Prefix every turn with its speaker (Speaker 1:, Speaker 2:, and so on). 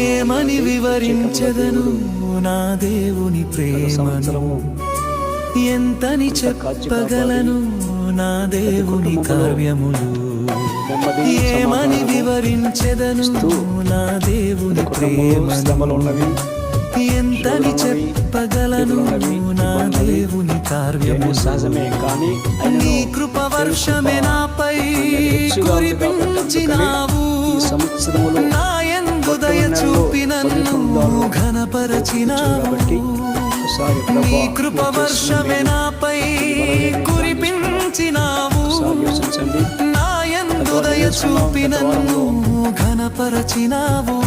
Speaker 1: ఏమని వివరించెదను నా దేవుని ప్రేమను, ఎంతని చెప్పగలను నా దేవుని కార్యములు. ఏమని వివరించెదను నా దేవుని ప్రేమను, ఎంతని చెప్పగలను నా దేవుని కార్యములు. నీ కృప వర్షమే నాపై కురిపించినావు, నా యందు దయ చూపి నన్ను ఘనపరచినావు. నీ కృప వర్షమే నాపై కురిపించినావు, నా యందు దయ చూపి నన్ను ఘనపరచినావు.